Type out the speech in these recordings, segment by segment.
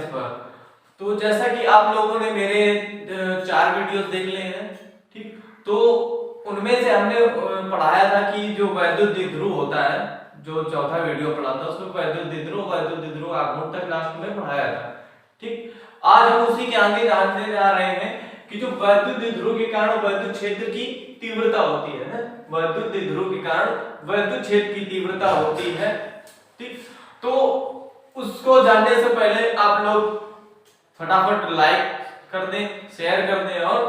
इस पर। तो जैसा कि आप लोगों ने मेरे 4 वीडियोस देख लिए हैं, ठीक, तो उनमें से हमने पढ़ाया था कि जो वैद्युत द्विध्रुव होता है, जो चौथा वीडियो पढ़ा था उसमें वैद्युत द्विध्रुव आघूर्ण तक लास्ट में पढ़ाया था, ठीक। आज हम उसी के आगे जानने जा रहे हैं कि जो वैद्युत द्विध्रुव के कारण वैद्युत क्षेत्र की तीव्रता होती है, वैद्युत द्विध्रुव के कारण वैद्युत क्षेत्र की तीव्रता होती है, ठीक। तो उसको जानने से पहले आप लोग फटाफट लाइक कर दें, शेयर कर दें और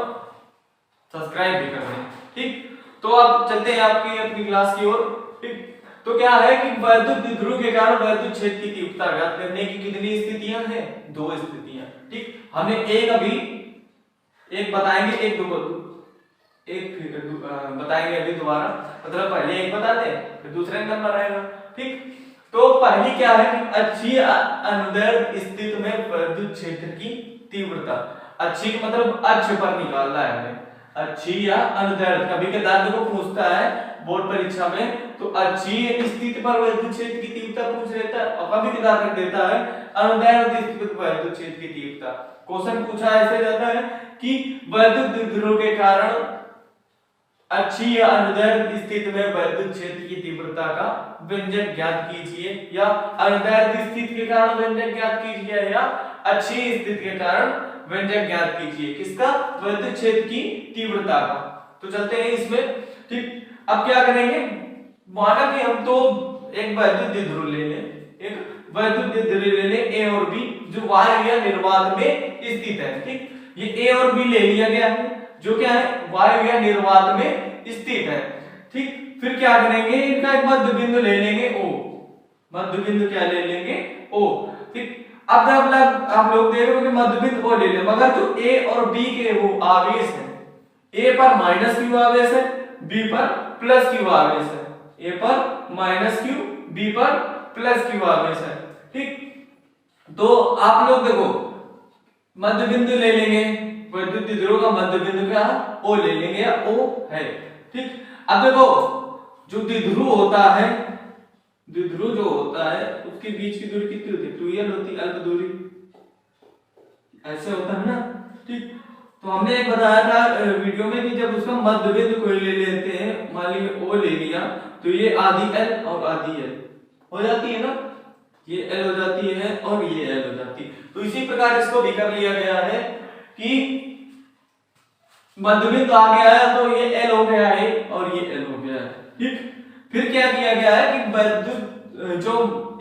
सब्सक्राइब भी कर दें, ठीक। तो अब चलते हैं आपकी अपनी क्लास की ओर, ठीक। तो क्या है कि वैद्युत द्विध्रुव के कारण वैद्युत क्षेत्र की तीव्रता ज्ञात करने की कितनी स्थितियां हैं? 2 स्थितियां, ठीक। हमने एक बताएंगे, बताएंगे अभी दोबारा, मतलब पहले एक बताते हैं फिर दूसरे नंबर आएगा, ठीक। तो पहली क्या है कि अक्षीय अनुदैर्ध्य स्थिति में वैद्युत क्षेत्र की तीव्रता। अक्षीय मतलब अक्ष पर निकालना है हमें, अक्षीय या अनुदैर्ध्य, कभी कदार देखो पूछता है बोर्ड परीक्षा में, तो अक्षीय स्थिति पर वैद्युत क्षेत्र की तीव्रता पूछ लेता है और कभी कदार कर देता है अनुदैर्ध्य स्थिति पर वैद्युत क्षेत्र की तीव्रता। क्वेश्चन पूछा ऐसे जाता है कि वैद्युत द्विध्रुव के कारण अक्षीय अनुदैर्ध्य स्थिति में वैद्युत क्षेत्र की तीव्रता का व्यंजक ज्ञात कीजिए, या अनुदैर्ध्य स्थिति के कारण व्यंजक ज्ञात कीजिए, या अक्षीय स्थिति के कारण व्यंजक ज्ञात कीजिए। किसका? वैद्युत क्षेत्र की तीव्रता का। तो चलते हैं इसमें, ठीक। अब क्या करेंगे, माना कि हम तो एक वैद्युत द्विध्रुव ले लें, एक वैद्युत द्विध्रुव ले लें ए और बी, जो वायु या निर्वात में स्थित है, ठीक। ये ए और बी ले लिया गया है, जो क्या है, वायु या निर्वात में स्थित है, ठीक। फिर क्या करेंगे, इनका एक मध्य बिंदु ले लेंगे ओ, मध्य बिंदु क्या ले लेंगे, ओ, ठीक। अब जब आप लोग देख रहे हो कि मध्य बिंदु ओ ले लें, मगर जो ए और बी के वो आवेश है, ए पर माइनस क्यू आवेश है, बी पर प्लस क्यू आवेश है, ए पर माइनस क्यू, बी पर प्लस क्यू आवेश है, ठीक। तो आप लोग देखो मध्य बिंदु ले लेंगे, वैद्युत द्विध्रुव का मध्य बिंदु क्या है, ओ ले लेंगे, या ओ है, ठीक। अब देखो जो द्विध्रुव होता है, द्विध्रुव जो होता है उसके बीच की दूरी कितनी होती है, 2l होती है, अल्प दूरी, ऐसे होता है ना, ठीक। तो हमने एक बताया था वीडियो में कि जब उसका मध्य बिंदु कोई ले लेते हैं, मान लीजिए ओ ले लिया, तो ये आधी l और आधी l हो जाती है ना, ये l हो जाती है और ये l हो जाती है। तो इसी प्रकार इसको भी कर लिया गया है कि मध्य बिंदु आ गया है तो ये l हो गया है और ये l हो गया है, ठीक। फिर क्या किया गया है कि वैद्युत जो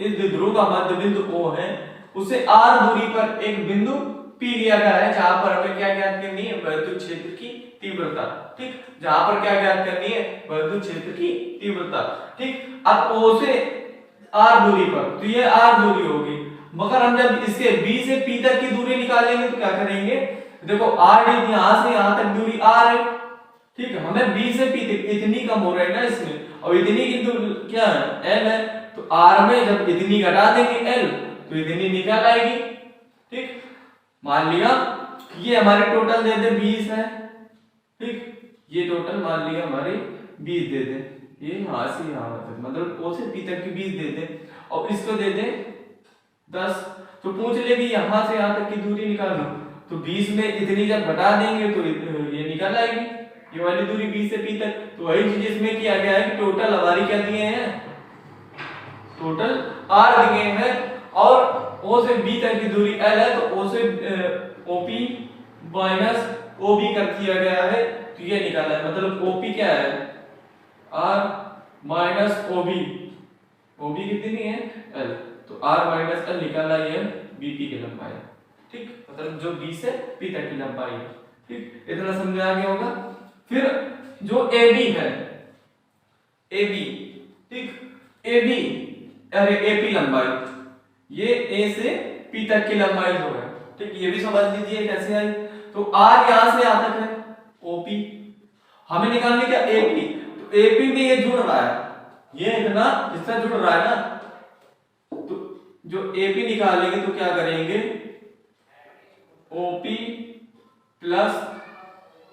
इस द्विध्रुव का मध्य बिंदु O है, उसे r दूरी पर एक बिंदु P लिया गया है, जहां पर हमें क्या ज्ञात करनी है, वैद्युत क्षेत्र की तीव्रता, ठीक। जहां पर क्या ज्ञात करनी है, वैद्युत क्षेत्र की तीव्रता, ठीक। अब O से r दूरी पर, तो ये r दूरी होगी, मगर हम जब इसके B से P तक की दूरी निकालेंगे तो क्या करेंगे, देखो r यहां से यहां तक दूरी r है, ठीक है। हमें B से P तक इतनी कम हो रही है ना इसमें, और इतनी की दूरी क्या है, l है, तो r में जब इतनी घटा देंगे l तो इतनी निकल आएगी, ठीक। मान लिया ये हमारे टोटल दे दे 20 है, ठीक। ये टोटल मान लिया हमारे 20 दे दे, ये यहां से यहां तक मतलब O से P तक की 20 दे दे, और इसको दे दे 10। तो पूछ ले कि यहां से यहां तक की दूरी निकालो, तो 20 में इतनी जब घटा देंगे तो ये निकल आएगी, ये वाली दूरी 20 से P तक। तो वही चीज इसमें किया गया है कि टोटल हमारी क्या दिए हैं, टोटल r दिए हैं, और O से B तक की दूरी l है, तो O से OP माइनस OB कर दिया गया है, तो ये निकाला है, मतलब OP क्या है, r माइनस OB, OB कितनी है, l, तो r माइनस l निकाला ये BP की लंबाई, ठीक। मतलब जो B से P तक की लंबाई है, ठीक। इतना समझ आ गया होगा। फिर जो AB है, AB, ठीक, AB अरे AP लंबाई, ये A से P तक की लंबाई जो है, ठीक, ये भी समझ लीजिए कैसे आई। तो R यहां से यहां तक है OP, हमें निकालने क्या AP, तो AP में ये जुड़ रहा है, ये इतना इससे जुड़ रहा है ना, तो जो AP निकालेंगे तो क्या करेंगे, OP प्लस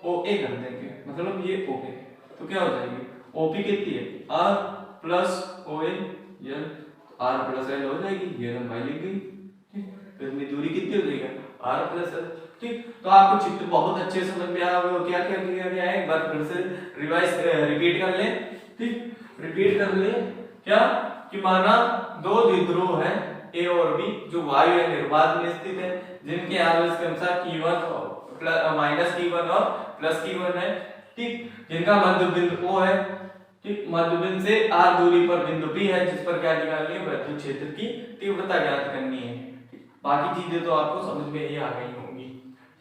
OA कर देंगे, मतलब ये OA, तो क्या हो जाएगी, OP कितनी है, R plus OA, R plus L हो जाएगी, ये लंबाई लिख गई, ठीक। तो इसमें दूरी कितनी आर प्लस एल। ठीक, तो आपको चित्र बहुत अच्छे से समझ में आया होगा क्या क्या किया गया है, एक बार फिर से रिवाइज रिपीट कर ले। ठीक, रिपीट कर ले क्या कि माना दो द्विध्रुव है ए और बी जो वायु या निर्वात में स्थित है, जिनके आवेश के अनुसार T1 माइनस T1 और प्लस T1 है। ठीक, जिनका मध्य बिंदु O है। ठीक, मध्य बिंदु से r दूरी पर बिंदु P है, जिस पर क्या निकालनी है, विद्युत क्षेत्र की तीव्रता ज्ञात करनी है। बाकी चीजें तो आपको समझ में ही आ गई होंगी।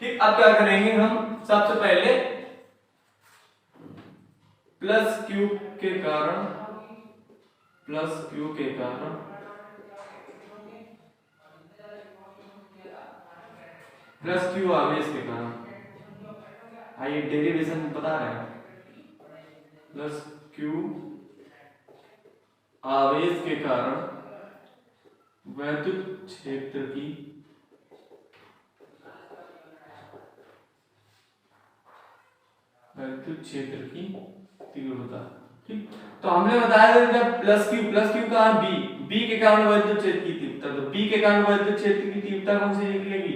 ठीक, अब क्या करेंगे हम, सबसे पहले प्लस Q के कारण प्लस Q आवेश के कारण, आइए डेरिवेशन बता रहे हैं, प्लस Q आवेश के कारण विद्युत क्षेत्र की तीव्रता। ठीक, तो हमने बताया था जब प्लस क्यू का बी के कारण विद्युत क्षेत्र की तीव्रता, तो बी के कारण विद्युत क्षेत्र की तीव्रता कौन सी निकलेगी,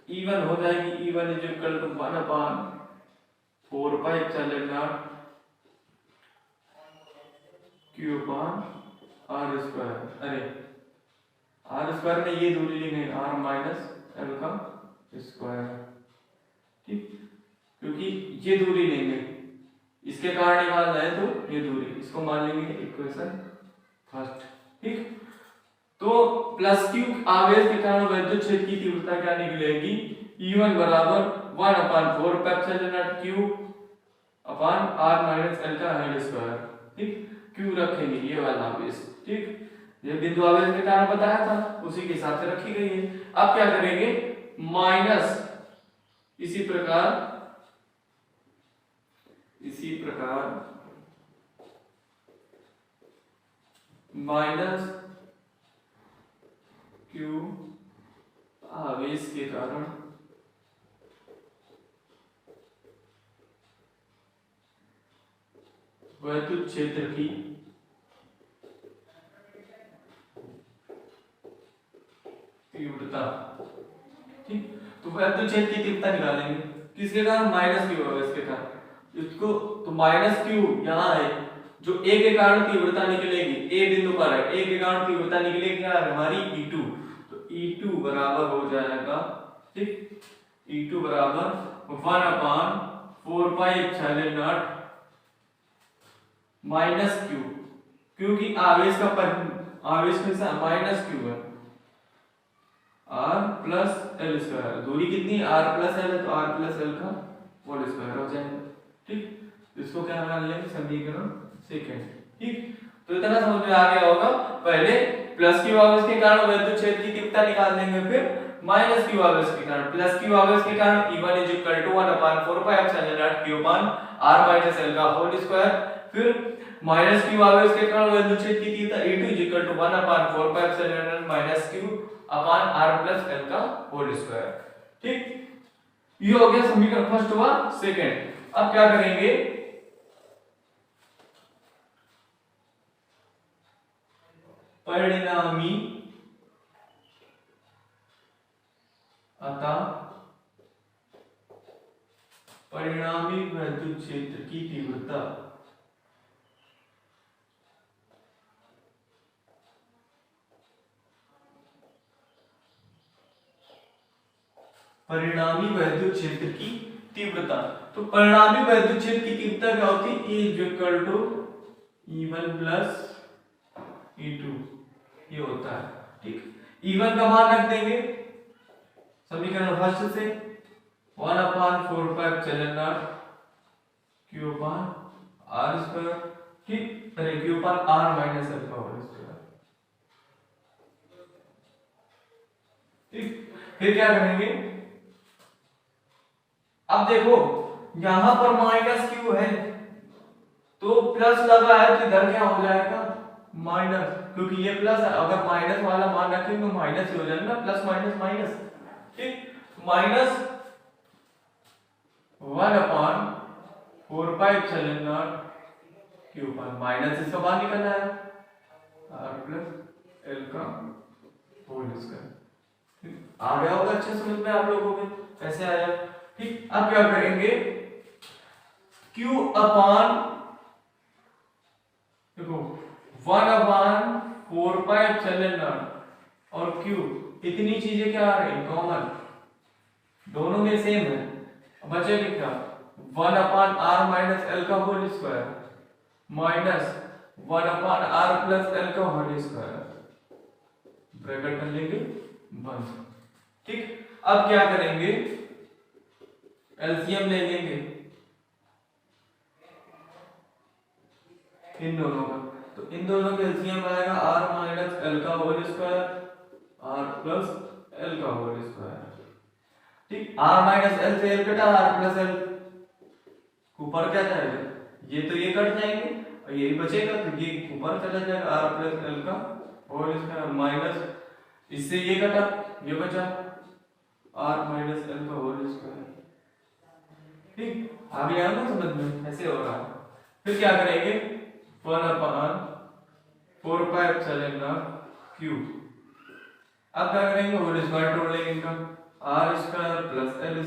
E1 हो जाएगी, E1 is equal to 1 upon 4 pi epsilon naught Q upon R square. अरे R स्क्वायर में ये दूरी लेंगे R माइनस L का स्क्वायर। ठीक, क्योंकि ये दूरी लेंगे, इसके कारण निकालना है तो ये दूरी, इसको मान लेंगे इक्वेशन फर्स्ट। ठीक, तो प्लस क्यू आवेश के कारण विद्युत क्षेत्र की तीव्रता क्या निकलेगी, E1 बराबर 1 upon 4 epsilon naught Q upon R minus L का होल स्क्वायर। ठीक, Q रखेंगे ये वाला आवेश। ठीक, ये बिंदु आवेश के कारण बताया था, उसी के हिसाब से रखी गई है। अब क्या करेंगे, माइनस इसी प्रकार माइनस Q आवेश के कारण विद्युत क्षेत्र की तीव्रता। ठीक, तो विद्युत क्षेत्र की तीव्रता निकालेंगे किसके कारण, माइनस Q आवेश के कारण। इसको तो माइनस Q यहाँ है, जो A के कारण तीव्रता निकलेगी, A बिंदु पर है, A के कारण तीव्रता निकलेगी क्या हमारी E2, तो E2 बराबर हो जाएगा, ठीक, E2 बराबर 1 upon 4 pi epsilon naught minus Q, क्योंकि आवेश का आवेश में से माइनस Q है, R प्लस L स्क्वायर, दूरी कितनी R प्लस L है, तो R प्लस L का होल स्क्वायर हो जाएगा। ठीक, इसको क्या मान लेंगे, समीकरण सेकंड। ठीक, तो इतना समझ में आ गया होगा। पहले प्लस क्यू आवेश के कारण विद्युत क्षेत्र की तीव्रता निकाल देंगे, फिर माइनस क्यू आवेश के कारण, प्लस क्यू आवेश के कारण E1 is equal to 1 upon 4 pi epsilon naught Q upon R minus L का होल स्क्वायर, फिर माइनस क्यू आवेश के कारण विद्युत क्षेत्र की तीव्रता E2 is equal to 1 upon 4 pi epsilon naught minus Q upon R plus L का होल स्क्वायर। ठीक, ये हो गया समीकरण फर्स्ट हुआ सेकंड। अब क्या करेंगे, परिणामी अतः परिणामी विद्युत क्षेत्र की तीव्रता परिणामी विद्युत क्षेत्र की तीव्रता, तो परिणामी विद्युत क्षेत्र की तीव्रता क्या होती है, E is equal to E1 plus E2 ये होता है। ठीक, E1 का मान रख देंगे समीकरण फर्स्ट से 1 upon 4 pi epsilon naught Q upon R square. ठीक, अरे Q upon R minus L का होल स्क्वायर। ठीक, फिर क्या करेंगे, अब देखो यहां पर माइनस Q है तो प्लस लगा है, तो इधर क्या हो जाएगा माइनस, क्योंकि ये प्लस है, अगर माइनस वाला मान रखेंगे तो माइनस ही हो जाएगा ना, प्लस माइनस माइनस। ठीक, minus 1 upon 4 pi epsilon naught Q upon minus इसका बाहर निकलना है R प्लस L का होल स्क्वायर। आ गया होगा अच्छे समझ में आप लोगों को कैसे आया। ठीक, अब क्या करेंगे, Q अपान देखो 1/4πε0 और Q इतनी चीजें क्या आ रही कॉमन, दोनों में सेम है, बचेगा क्या 1/r - l का whole square minus 1/r + l का होल स्क्वायर, ब्रैकेट कर लेंगे बंद। ठीक, अब क्या करेंगे, एलसीएम ले लेंगे इन दोनों का, तो इन दोनों का एलसीएम आएगा r - l का होल स्क्वायर r + l का होल स्क्वायर। ठीक, r - l से l कटा, r + l ऊपर क्या जाएगा, ये तो ये कट जाएंगे और ये बचेगा, तो ये ऊपर चला जाएगा r + l का होल स्क्वायर माइनस इससे ये कटा, ये बचा r - l का होल स्क्वायर। ठीक, आ गया ना समझ में, ऐसे हो रहा है। फिर क्या करेंगे 1/4πε0 Q, अब क्या करेंगे होल स्क्वायर तोड़ लेंगे इनका, r² + l² +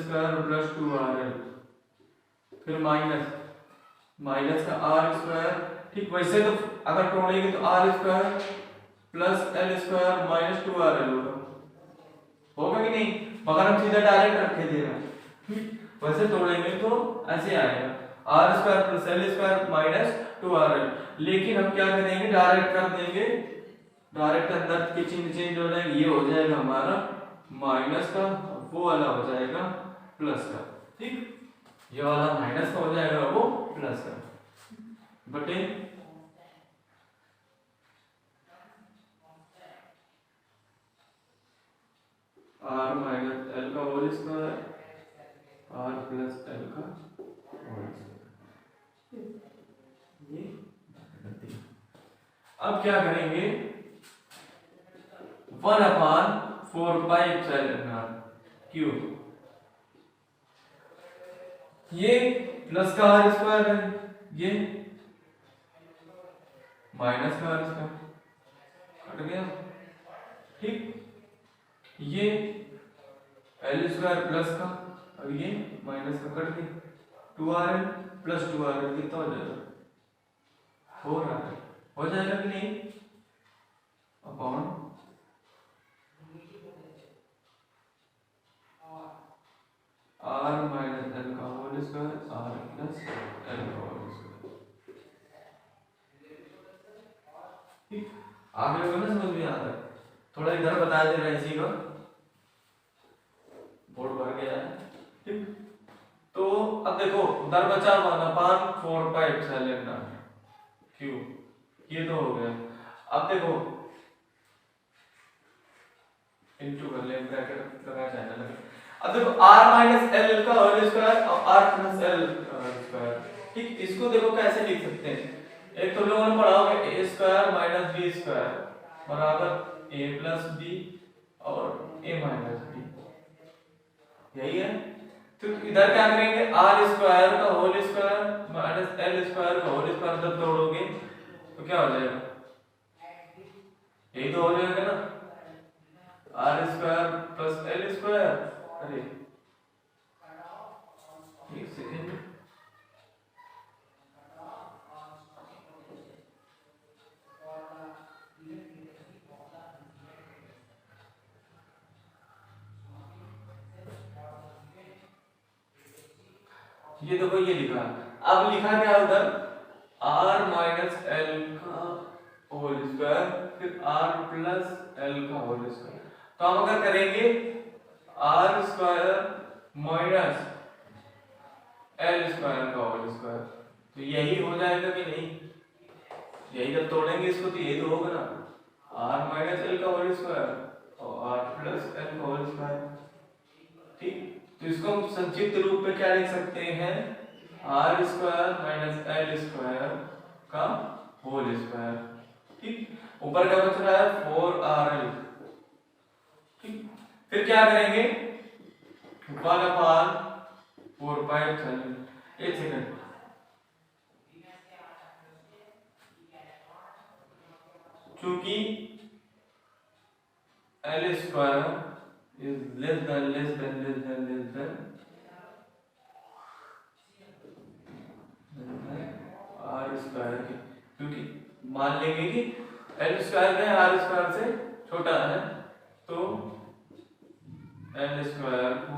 2rl, फिर माइनस का r²। ठीक, वैसे तो अगर तोड़ेंगे तो r² + l² - 2rl होगा कि नहीं, मगर हम सीधा डायरेक्ट रखे दे रहे हैं। वैसे तोड़ेंगे तो ऐसे आएगा r² + l² - 2rl, लेकिन हम क्या करेंगे डायरेक्ट कर देंगे, डायरेक्ट अंदर के चिन्ह चेंज हो जाएंगे, ये हो जाएगा हमारा माइनस का, वो वाला हो जाएगा प्लस का। ठीक, ये वाला माइनस का हो जाएगा, वो प्लस का, बटे r - l का होल स्क्वायर r + l का होल स्क्वायर। ये अब क्या करेंगे 1/4πε0 Q, ये प्लस का r² है, ये माइनस का r² कट गया। ठीक, ये l² प्लस का और ये माइनस का कट गया, 2rl + 2rl कितना हो जाएगा, हो रहा है, हो जाएगा कि नहीं, अपॉन r - l का होल स्क्वायर r + l का होल स्क्वायर। ठीक, आगे होगा ना समझ में आ रहा है, थोड़ा इधर बता दे रहा है इसी का, बोर्ड भर गया है। ठीक, तो अब देखो उधर बचा 1/4πε0 Q, ये तो हो गया। अब देखो इनटू कर ले, ब्रैकेट लगा जाएगा। अब देखो r - l का होल स्क्वायर और r + l का होल स्क्वायर। ठीक, इसको देखो कैसे लिख सकते हैं, एक तो लोगों ने पढ़ा होगा a² - b² बराबर a + b और a - b, यही है। तो इधर क्या करेंगे r² का होल स्क्वायर - l² का होल स्क्वायर जब तोड़ोगे तो क्या हो जाएगा, यही तो हो जाएगा ना, r² + l²। अरे एक सेकेंड, ये देखो ये लिखा, अब लिखा क्या उधर r - l का होल स्क्वायर फिर r + l का होल स्क्वायर, तो हम अगर करेंगे r² - l² का होल स्क्वायर तो यही हो जाएगा कि नहीं, यही जब तोड़ेंगे इसको तो यही तो होगा ना, r - l का होल स्क्वायर और r + l का होल स्क्वायर। ठीक, तो इसको हम संक्षिप्त रूप में क्या लिख सकते हैं, r² - l² का होल स्क्वायर। ठीक, ऊपर क्या बच रहा है 4rl। ठीक, फिर क्या करेंगे 1/4πε0, एक सेकंड, चूंकि l² is less than R square की, क्योंकि मान लेंगे कि एल स्क्वायर में आर स्क्वायर से छोटा है, तो एल स्क्वायर को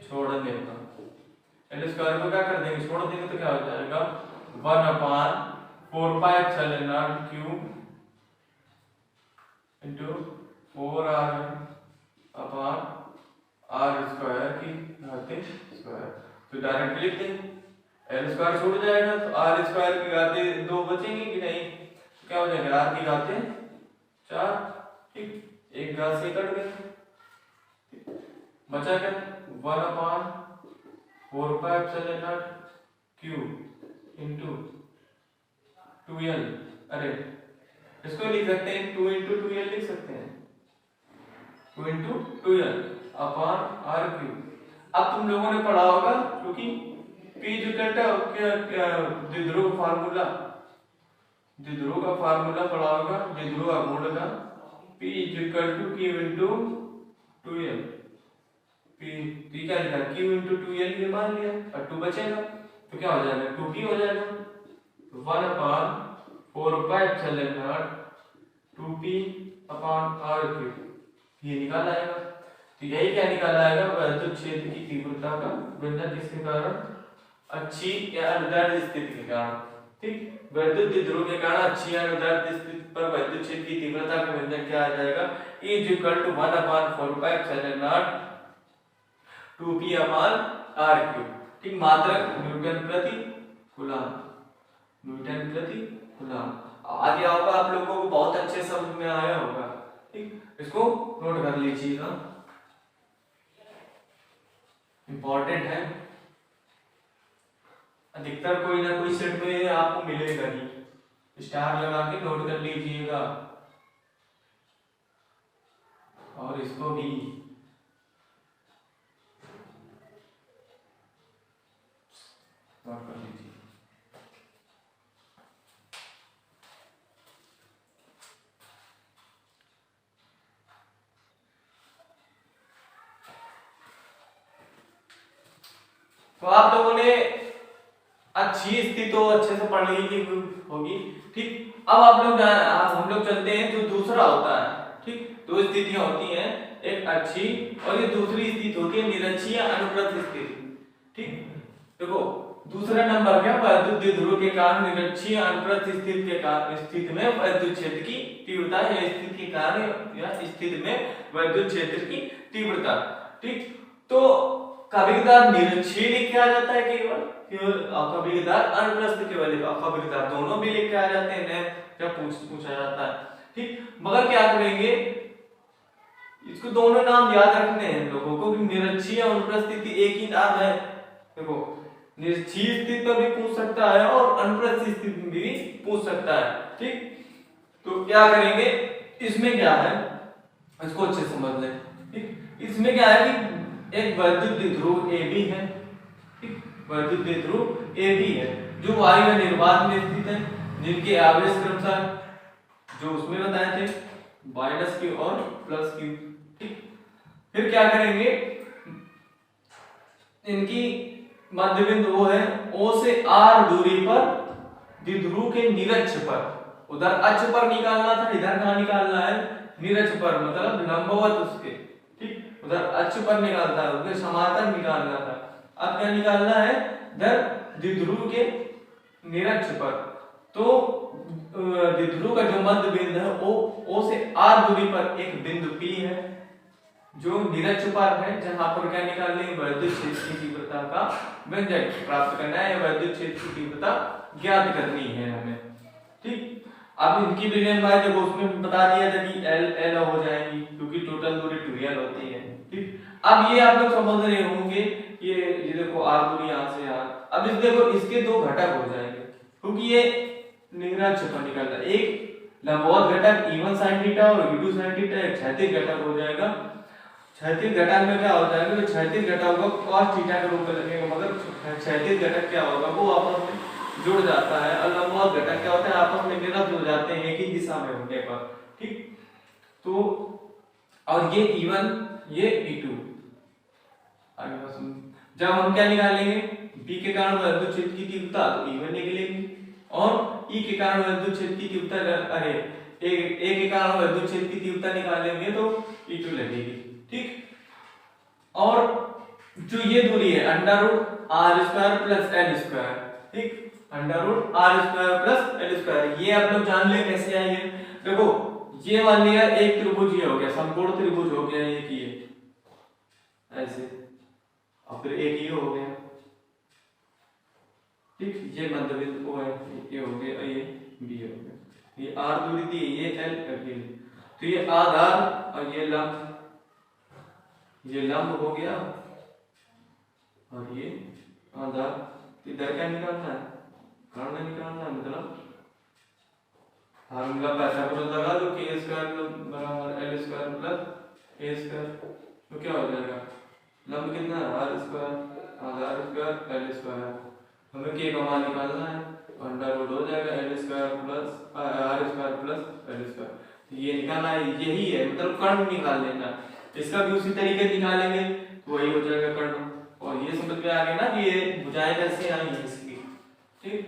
छोड़ने का, एल स्क्वायर को क्या कर देंगे, छोड़ देंगे तो क्या हो जाएगा 1/4πε0 cube into 4r upon R square की घाते स्क्वायर। तो डायरेक्ट लिख देंगे एल स्क्वायर छूट जाएगा तो आर स्क्वायर की घाते 2 बचेंगे कि नहीं, तो क्या हो जाएगा आर की घाते 4, ठीक, एक घात से कट गए, बचा क्या 1/4πε0 क्यूब इंटू 2l, अरे इसको लिख सकते हैं 2 इंटू 2l लिख सकते हैं, 2 into 2l upon are cube. अब तुम लोगों ने पढ़ा होगा क्योंकि P जो द्विध्रुव फार्मूला, द्विध्रुव का फार्मूला पढ़ा होगा, द्विध्रुव आघूर्ण का P Q into 2l, P क्या लिखा Q इंटू 2l ये मान लिया और 2 बचेगा तो क्या हो जाएगा 2P हो जाएगा, 1/4πε0 2P अपॉन r क्यूब ये निकाल आएगा। तो यही क्या निकाल आएगा, वैद्युत क्षेत्र की तीव्रता का व्यंजक किसके कारण, अच्छी या अनुदैर्ध्य स्थिति के कारण, ठीक, वैद्युत द्विध्रुव के कारण अच्छी या अनुदैर्ध्य स्थिति पर वैद्युत क्षेत्र की तीव्रता का व्यंजक क्या आ जाएगा, E = 1/4πε0 2P upon r cube, ठीक, मात्रक न्यूटन प्रति कूलम, न्यूटन प्रति कूलम। आ गया होगा आप लोगों को, बहुत अच्छे समझ में आया होगा, ठीक, इसको नोट कर लीजिएगा, इंपॉर्टेंट है, अधिकतर कोई ना कोई सेट में आपको मिलेगा ही, स्टार लगा के नोट कर लीजिएगा और इसको भी नोट कर लीजिए। तो आप लोगों ने अच्छी स्थिति तो अच्छे से पढ़ ली होगी, ठीक, अब हम लोग चलते हैं जो दूसरा होता है, ठीक, दो स्थितियां होती हैं, एक अच्छी और ये दूसरी स्थिति होती है निरक्षीय अनुप्रस्थ स्थिति, ठीक। देखो दूसरा नंबर क्या, वैद्युत द्विध्रुव के कारण निरक्षीय अनुप्रस्थ स्थिति के कारण स्थिति में वैद्युत क्षेत्र की तीव्रता या स्थिति के कारण या स्थिति में वैद्युत क्षेत्र की तीव्रता, ठीक। तो कभी-कभार निरक्षीय लिखे आ जाता है केवल, कभी-कभार अनुप्रस्थ केवल, कभी-कभार दोनों भी लिखे आ जाते हैं, क्या पूछा जाता है, ठीक। मगर क्या करेंगे, इसको दोनों नाम याद रखने हैं लोगों को, निरक्षीय और अनुप्रस्थ स्थिति एक ही नाम है। देखो निरक्षीय स्थिति पर भी पूछ सकता है और अनुप्रस्थ स्थिति में भी पूछ सकता है, ठीक। तो क्या करेंगे, इसमें क्या है इसको अच्छे समझ लें, ठीक। इसमें क्या है कि एक वैद्युत द्विध्रुव AB है, ठीक, वैद्युत द्विध्रुव AB है जो वायु में निर्वात में स्थित है, जिनके आवेश क्रमशः जो उसमें बताए थे -q और +q, ठीक। फिर क्या करेंगे, इनकी मध्य बिंदु वो है O से R दूरी पर द्विध्रुव के निरक्ष पर, उधर अक्ष पर निकालना था, इधर कहां निकालना है, निरक्ष पर, मतलब लंबवत उसके, ठीक, उधर अक्ष पर निकालता है, उसके समांतर निकालना था। अब क्या निकालना है, इधर द्विध्रुव के निरक्ष पर, तो द्विध्रुव का जो मध्य बिंदु है O से R दूरी पर एक बिंदु P है जो निरक्ष पर है, जहां पर क्या निकालने, वैद्युत क्षेत्र की तीव्रता का व्यंजक प्राप्त करना है, वैद्युत क्षेत्र की तीव्रता ज्ञात करनी है हमें, ठीक। अब इनकी विलयन बाय देखो उसमें बता दिया था कि L हो जाएगी क्योंकि टोटल दूरी 2L होती है, ठीक। अब ये आप लोग समझ रहे होंगे, ये देखो R दूरी यहां से यहां, अब इस देखो इसके दो घटक हो जाएंगे क्योंकि ये निरक्ष पर निकल रहा है, एक लंबवत घटक E1 sin थीटा और E2 sin थीटा, एक क्षैतिज घटक हो जाएगा। क्षैतिज घटक में क्या हो जाएगा, तो क्षैतिज घटक को cos थीटा के रूप में लगेगा, मगर क्षैतिज घटक क्या होगा वो आपस में जुड़ जाता है, और लंबवत घटक क्या होता है, आपस में निरस्त हो जाते हैं एक ही दिशा में होने पर। ठीक, तो और ये E1 ये E2। जब हम क्या निकालेंगे, B के कारण विद्युत क्षेत्र की तीव्रता तो E1 निकलेगी, और E के कारण विद्युत क्षेत्र की तीव्रता, अरे A के कारण विद्युत क्षेत्र की तीव्रता निकालेंगे तो E2 लगेगी। ठीक, और जो ये दूरी है √r² + l², ठीक, √r² + l², ये आप लोग जान ले कैसे आई है। देखो ये मान लिया एक त्रिभुज ये हो गया, समकोण त्रिभुज हो गया एक ये ऐसे, और फिर एक ये हो गया। ठीक, ये मध्य बिंदु O है, ये हो गया, ये B हो गया, ये R दूरी थी, ये L अकेले, तो ये आधार और ये लंब, ये लंब हो गया और ये आधार। इधर क्या निकालना है, कर्ण निकालना है, मतलब फार्मूला पैसा पर लगा दो k² बराबर l² + a², तो क्या हो जाएगा, लंब कितना है r² आधार स्क्वायर l², हमें k का मान निकालना है, अंडर रूट हो जाएगा l² + r² + l², ये निकालना है, यही है, मतलब कर्ण निकाल लेना। इसका भी उसी तरीके निकालेंगे तो वही हो जाएगा कर्ण। और ये समझ में आ गया ना कि ये भुजाएं कैसे आई है इसकी। ठीक,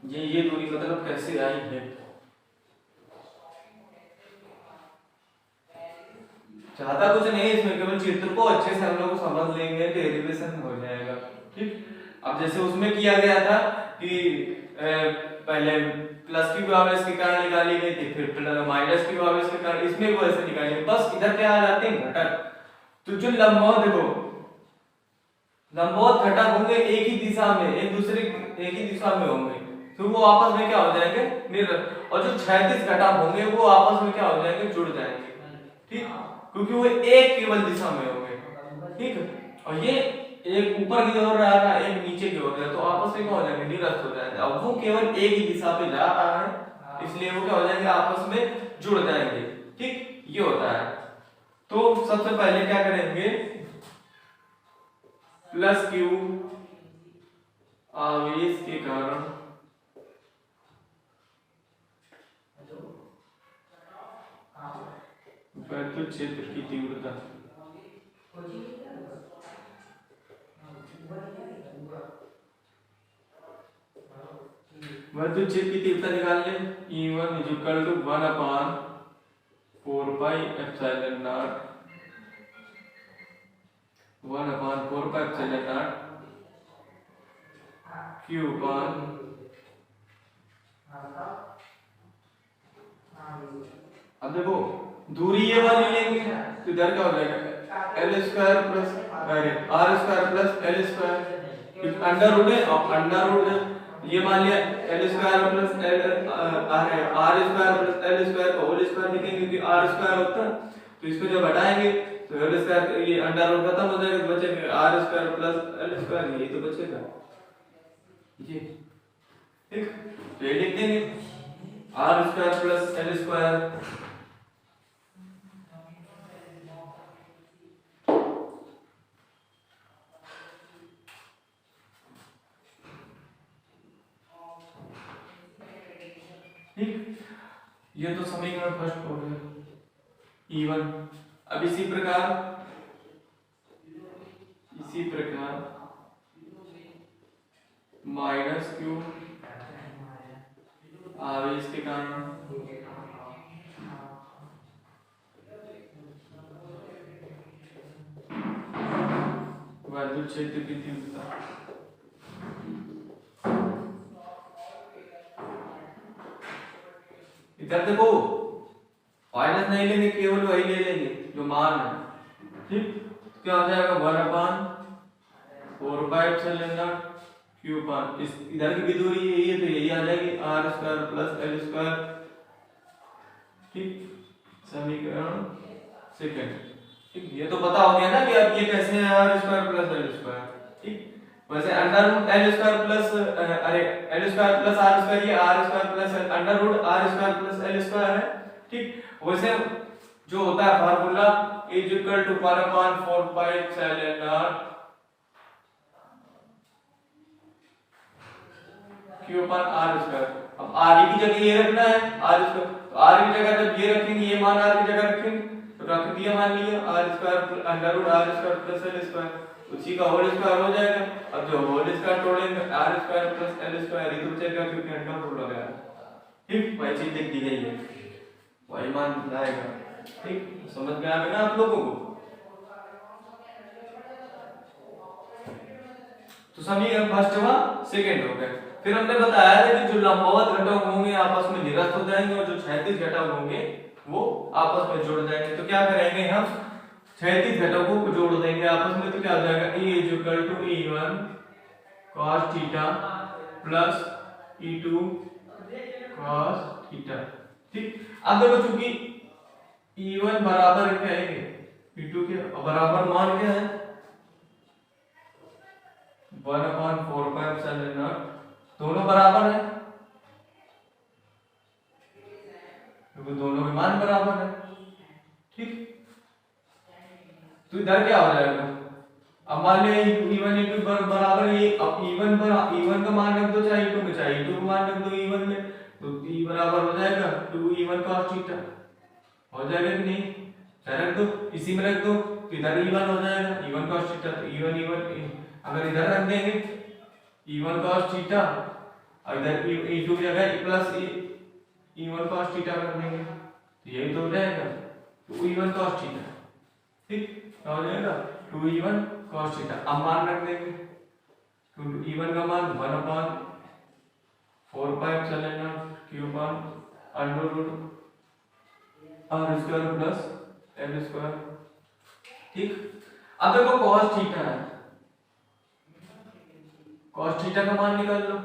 ये दूरी मतलब कैसे आई है। ज्यादा कुछ नहीं इसमें, केवल चित्र को अच्छे से हम लोग समझ लेंगे, डेरिवेशन हो जाएगा। ठीक, अब जैसे उसमें किया गया था कि पहले प्लस की आवेश के कारण निकाली गई थी, फिर माइनस की आवेश के कारण, इसमें वो ऐसे निकालेंगे, बस इधर क्या आ जाते हैं घटक। तो जो लंबवत, देखो लंबवत घटक होंगे एक ही दिशा में, एक ही दिशा में होंगे, तो वो आपस में क्या हो जाएंगे, निरस्त। और जो क्षैतिज घटक होंगे वो आपस में क्या हो जाएंगे, जुड़ जाएंगे। ठीक, क्योंकि वो एक केवल दिशा में होंगे। ठीक, और ये एक ऊपर की ओर रहा है, एक नीचे की ओर है, तो आपस में क्या हो जाएंगे, निरस्त हो जाएंगे। अब वो केवल एक ही दिशा पे जा रहा है, इसलिए वो क्या हो जाएंगे, आपस में जुड़ जाएंगे। ठीक, ये होता है। तो सबसे पहले क्या करेंगे, प्लस Q आवेश के कारण विद्युत क्षेत्र की तीव्रता, विद्युत क्षेत्र की तीव्रता निकाल ले, E1 = 1/4πε0 Q/, अब देखो दूरी ये वाली लेंगे तो इधर क्या हो जाएगा, l² + r² + l², under root है, और अंडर रूट ये मान लिया l² + r² + l² का होल स्क्वायर लिखेंगे, क्योंकि r² होता है, तो इसको जब हटाएंगे तो l², ये अंडर रूट खत्म हो जाएगा, तो बचेगा r² + l², यही तो बचेगा ये। ठीक, तो ये लिख देंगे r² + l²। ठीक, ये तो समीकरण फर्स्ट हो गया E1। अब इसी प्रकार -Q आवेश के कारण विद्युत क्षेत्र की तीव्रता, इधर देखो माइनस नहीं लेंगे, केवल वही ले लेंगे जो मान है। ठीक, क्या हो जाएगा, 1/4πε0 Q/, इस इधर की भी दूरी यही है, तो यही आ जाएगी r² + l²। ठीक, समीकरण सेकंड। ठीक, ये तो पता हो गया ना कि अब ये कैसे है, r² + l²। ठीक, वैसे अंडर रूट l² + अरे l² + r², ये r² + under root r² + l² है। ठीक, वैसे जो होता है formula = 1/4πε0 Q upon R square. अब आर की जगह ये रखना है आर स्क्वायर, तो आर की जगह जब ये रखेंगे ये मान आर की जगह रखेंगे तो रख दिया मान लिया R square under root R square plus L square, उसी का होल स्क्वायर हो जाएगा। अब जो होल स्क्वायर तोड़ेंगे R square plus L square ही तो बचेगा क्योंकि अंडर रूट लगा है। ठीक, वही चीज लिख दी गई है, वही मान लाएगा। ठीक, समझ में आ गया ना आप लोगों को? तो समीकरण फर्स्ट हुआ, सेकंड हो गया। फिर हमने बताया था कि जो लंबवत घटक होंगे आपस में निरस्त हो जाएंगे और जो क्षैतिज घटक होंगे वो आपस में जुड़ जाएंगे। तो क्या करेंगे हम, क्षैतिज घटकों को जोड़ देंगे आपस में, तो क्या हो जाएगा E = E1 cos theta plus E2 cos theta. ठीक, अब देखो चूंकि E1 बराबर क्या है E2 के बराबर मान क्या है 1/4π0, दोनों बराबर है क्योंकि दोनों के मान बराबर है। ठीक, तो इधर क्या हो जाएगा, अब मान लिया E1 E2 बराबर ये, अब E1 का मान रख दो चाहे E2 में, चाहे E2 का मान रख दो E1 में, तो E बराबर हो जाएगा 2E1 cos थीटा, हो जाएगा कि नहीं? रख दो, इसी में रख दो तो इधर E1 हो जाएगा E1 cos थीटा, तो E1 अगर इधर रख देंगे E1 cos थीटा और इधर E2 की जगह प्लस E1 cos थीटा कर देंगे तो यही तो हो जाएगा 2E1 cos थीटा। ठीक, क्या हो जाएगा 2E1 cos थीटा। अब मान रख देंगे तो E1 का मान 1/4π0 cube under root R square plus L square. ठीक, अब देखो cos थीटा है, cos थीटा का मान निकाल लो।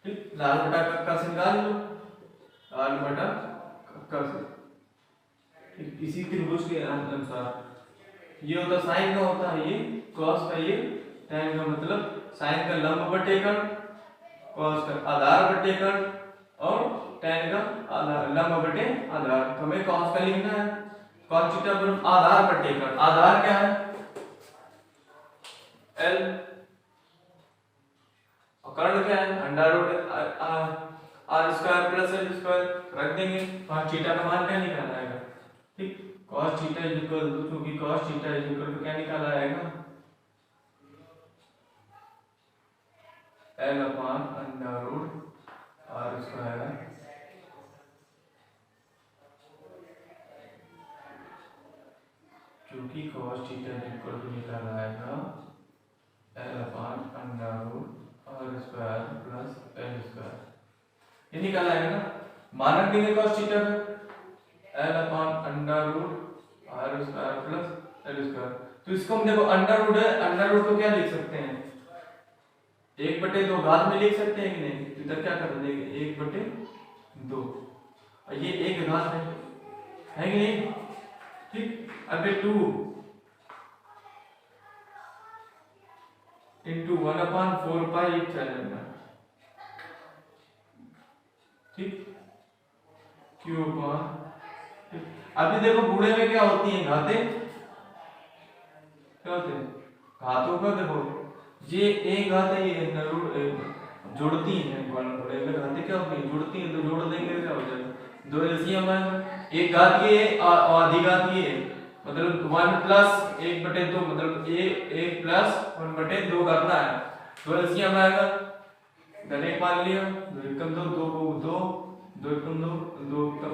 ठीक, लाल बटा कक्का से निकाल लो, लाल बटा कक्का से। ठीक, इसी त्रिभुज के अनुसार ये होता साइन का होता है, ये cos का, ये tan का, मतलब साइन का लंब बटेकड़, cos का आधार बटेकड़ और tan का आधार, लंब बटे आधार। तो हमें cos का लिखना है, cos थीटा पर आधार बटेकड़, आधार क्या है L, कर्ण क्या है under root R square plus L square, रख देंगे। cos थीटा का मान क्या निकाला आएगा? ठीक, cos थीटा क्योंकि cos थीटा क्या निकाला आएगा L upon under root R square क्योंकि cos थीटा निकाला आएगा L upon under root R square plus L square, ये निकाला है ना। मानक देंगे cos थीटा का L upon under root R square plus L square. तो इसको हम देखो अंडर रूट है, अंडर रूट को क्या लिख सकते हैं 1/2 घात में लिख सकते हैं कि नहीं? तो इधर क्या कर देंगे 1/2 और ये 1 घात है कि नहीं? ठीक, अब 2 into 1/4π0। ठीक, क्यूब। अभी देखो बूढ़े में क्या होती हैं घातें, क्या होते हैं घातों का, देखो ये एक घात है, ये जुड़ती हैं, बूढ़े में घातें क्या होती हैं जुड़ती हैं, तो जोड़ देंगे क्या हो जाएगा 2 एलसीएम आएगा, एक घात ये और आधी घात ये, मतलब 1 प्लस 1/2, मतलब 1 प्लस 1/2 करना है, 2 एलसीएम आएगा, इधर 1 मान लिया, 2 एकम 2, 2 को 2, 2 एकम 2, 2 एकम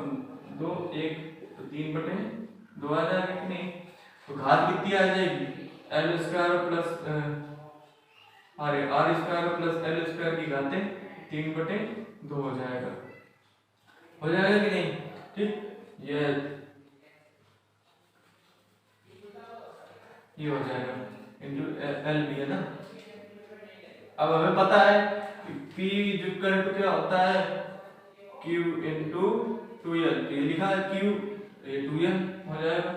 2, 1 तो 3/2 आ जाएगा कि नहीं? तो घात कितनी आ जाएगी L square plus R square plus L square की घातें 3/2 हो जाएगा कि नहीं? ठीक, ये हो जाएगा इंटू एल भी है ना। अब हमें पता है P क्या होता है Q इंटू 2L, ये लिखा है Q, ये 2L हो जाएगा।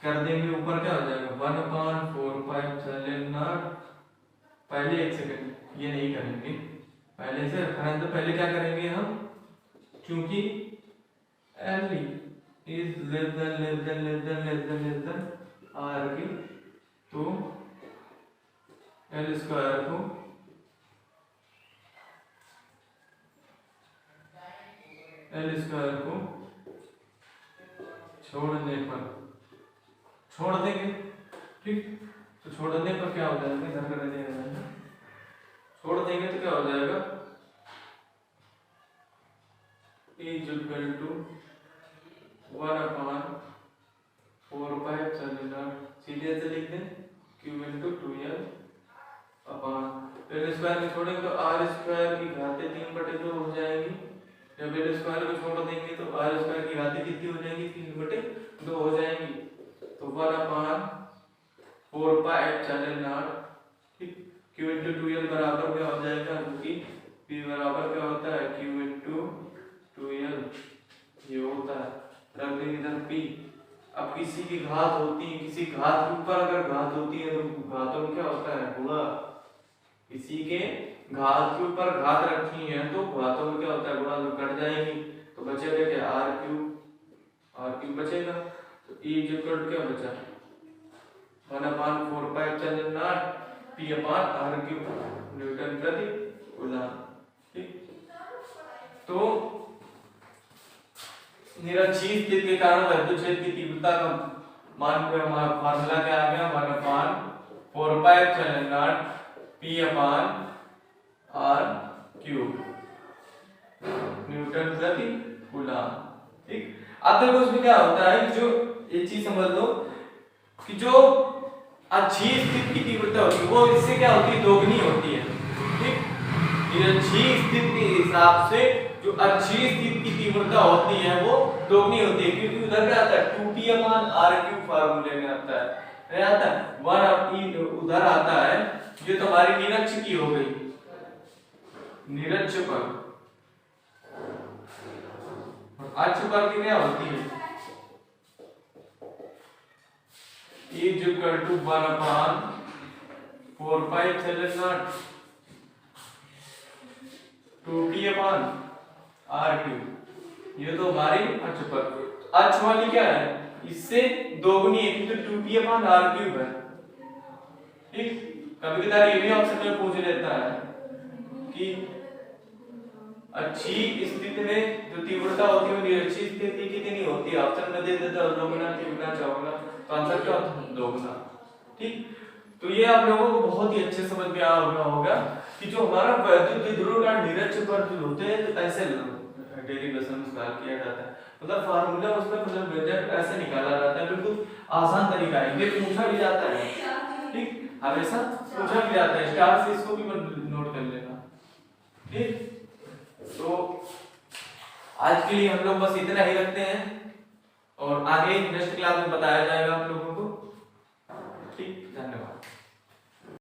कर देंगे ऊपर क्या हो जाएगा 1/4π0। पहले 1 सेकंड ये नहीं करेंगे, पहले से रखना है, तो पहले क्या करेंगे हम, क्योंकि L is less than R के, तो एल स्क्वायर को छोड़ देंगे, ठीक। तो छोड़ने पर क्या हो जाएगा, इधर कर देंगे, छोड़ देंगे तो क्या हो जाएगा, इज इक्वल टू 1/4 सीधे से लिख दें q into 2l upon L square में छोड़ेंगे तो आर स्क्वायर की घातें 3/2 हो जाएगी। जब एल स्क्वायर को छोड़ देंगे तो आर स्क्वायर की घातें कितनी हो जाएगी, 3/2 हो जाएंगी। तो 1/4πε0, ठीक। q इंटू 2l बराबर क्या हो जाएगा, क्योंकि p बराबर क्या होता है, q इंटू 2l, ये होता है। रख देंगे इधर p। अब किसी की घात होती है, किसी घात के ऊपर अगर घात होती है तो घातों में क्या होता है, गुणा। किसी के घात के ऊपर घात रखी है तो घातों में क्या होता है, गुणा, तो कट जाएगी। तो बचेगा क्या, आर क्यूब बचेगा। तो e इक्वल क्या बचा, 1/4πε0 p upon are cube newton प्रति कूलम, ठीक। तो निरक्षीय स्थिति के कारण विद्युत क्षेत्र की तीव्रता का मान फार्मूला क्या आ गया, 1/4πε0 p upon are cube newton प्रति कूलम, ठीक। अब देखो उसमें क्या होता है, जो एक चीज समझ लो कि जो अच्छी स्थिति की तीव्रता होती है वो इससे क्या होती है, दोगुनी होती है, ठीक। अच्छी स्थिति के हिसाब से जो अच्छी स्थिति की तीव्रता होती है वो दोगुनी होती है, क्योंकि उधर क्या आता है, 2p अपॉन r क्यूब फार्मूले में आता है, नहीं आता है, 1 उधर आता है। ये तो हमारी निरक्ष की हो गई, निरक्ष पर, अक्ष पर की क्या होती है, is equal to 1/4πε0 2p upon are cube. ये तो हमारी अक्ष पर, अक्ष वाली क्या है, इससे दोगुनी है क्योंकि 2p अपॉन आर क्यूब है, ठीक। कभी कभार ये भी ऑप्शन में पूछ लेता है कि अच्छी स्थिति में जो तीव्रता होती है वो निरक्षी स्थिति कितनी होती है, ऑप्शन में दे देता है दोगुना, तिगुना, चौगुना, तो आंसर क्या होता है, दोगुना, ठीक। तो ये आप लोगों को बहुत ही अच्छे समझ में आ गया होगा कि जो हमारा वैद्युत ध्रुव का निरक्ष पर जो होते हैं तो ऐसे डेरिवेशन निकाल किया जाता है, मतलब फार्मूला उसमें मतलब व्यंजक ऐसे निकाला जाता है, बिल्कुल आसान तरीका है। ये पूछा भी जाता है, ठीक, हमेशा पूछा भी जाता है, स्टार से इसको भी नोट कर लेना, ठीक। तो आज के लिए हम लोग बस इतना ही रखते हैं और आगे नेक्स्ट क्लास में बताया जाएगा आप लोगों को।